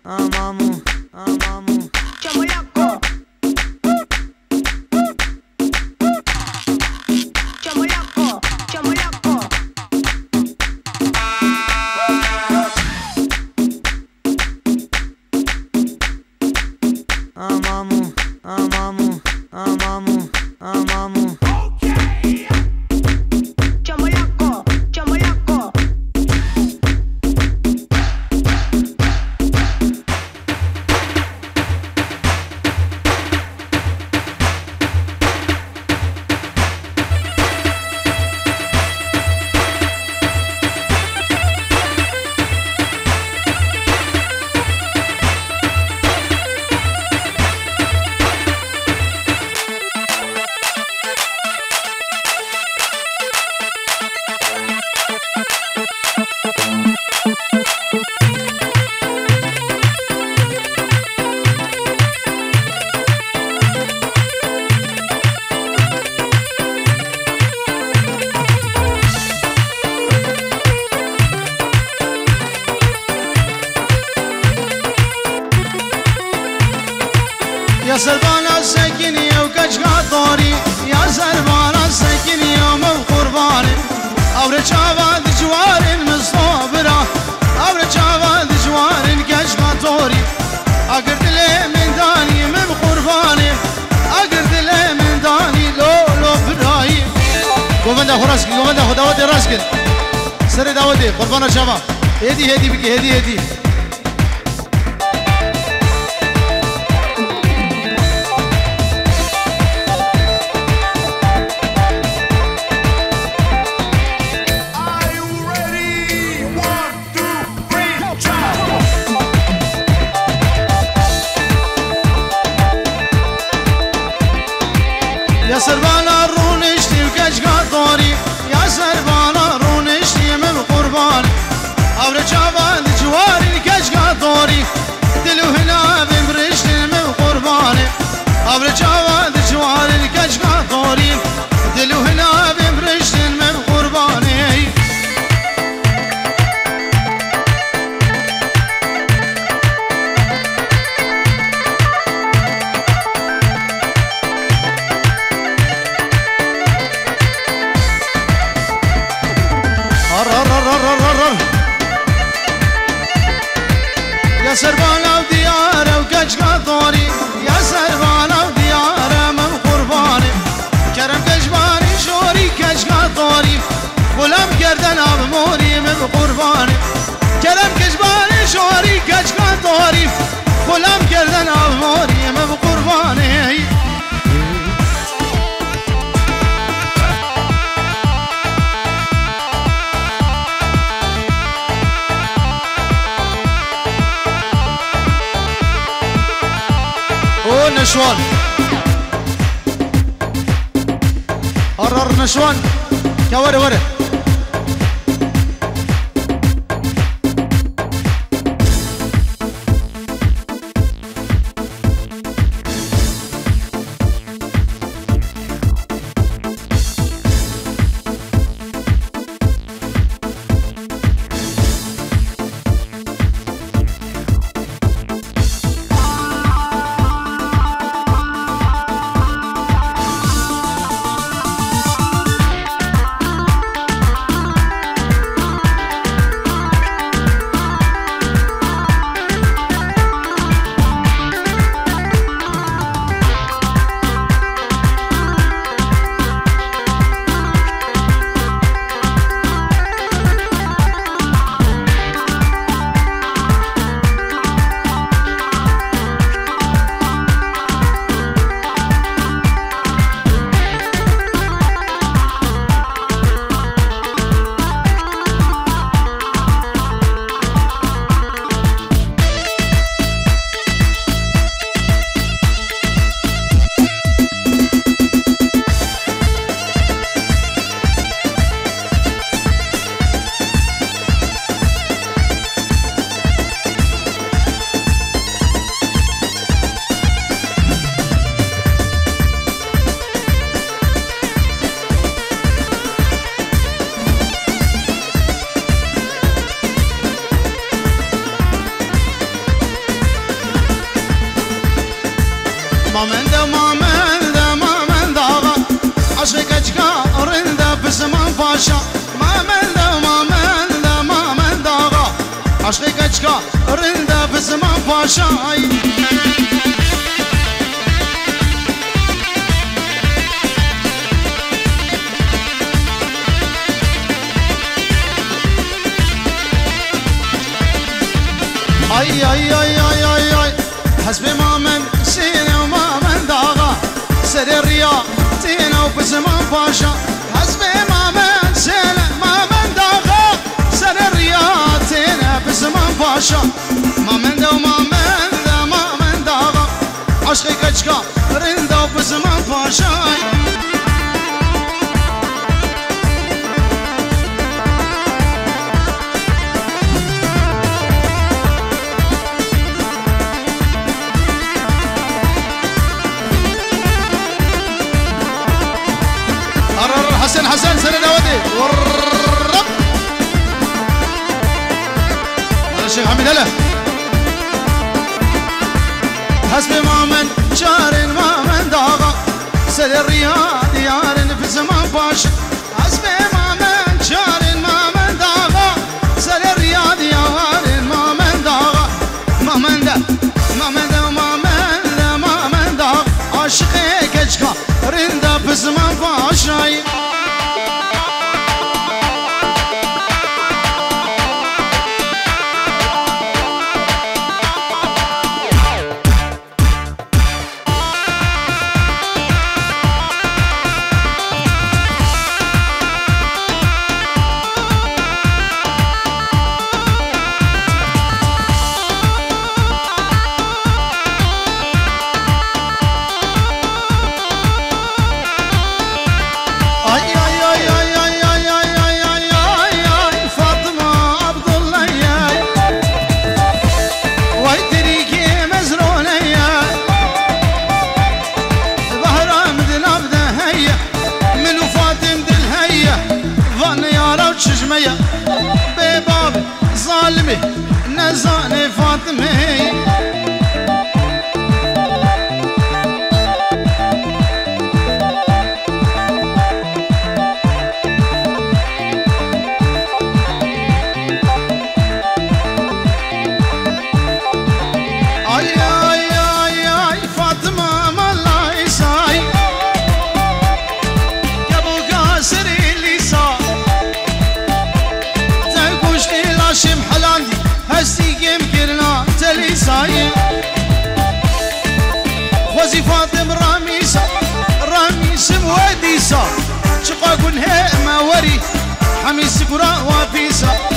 Amamu, amamu. Chamolaco. Chamolaco, chamolaco. Amamu, amamu, amamu, amamu. Okay. Chamolaco, chamolaco. يا سربانا سكني وكشكا طوري يا سربانا سكني ومن قرباني أورا شابا دجوار مصطبرة أورا شابا دجوار كشكا طوري أقرد لي من داني من قرباني أقرد لي من داني لو براي قومن دا خراسك قومن دا خداوتي راسك سر داوتي قربانا شابا هدي بكي هدي يا سربانا رونشتي وكشكا طوري يا سربانا رونشتي من قرباني أورا شابا دجواري كشكا طوري دلو هنا بمرشتي من قرباني أورا شابا دجواري كشكا طوري دلو هنا بمرشتي من قرباني يا سربانا وديارة وكشكا طوري يا سربانا وديارة من قرباني كرم كشباني شوري كشكا طوري غلام كردن عموري من قرباني كرم كشباني شوري كشكا طوري غلام كردن عموري من قرباني نشوان قرر نشوان كوري وري من داغا عشقك اجكارن دا بزمان باشا من داغا عشقك اجكارن دا بزمان باشا ay حسبي ما من سينة وما من داغا سر الرياض تينا وبزمان باشا حسبي ما من سينة ما من داغا سر الرياض تينا بزمان باشا ما من دا وما من داغا عشقي كجكا رندا وبزمان باشا حسن سنة داودي والرب هذا الشيخ حميد هلا حسبي ما من شهر ما من داغا سل الرياض يار في زمان باشا حسبي ما من شهر ما من داغا سل الرياض يار ما من داغا ما من دا ما من داغا عاشقي كجكا رندا في زمان باشا بباب ظالمي نزاني فاطمي ay فاطمة ما يساي كابو قاسر اللي صار شم حلاندي هستي يمكننا تليساي خوزي فاطم راميس موديسا شقاقون هي ما وري حميس قراء وفيسا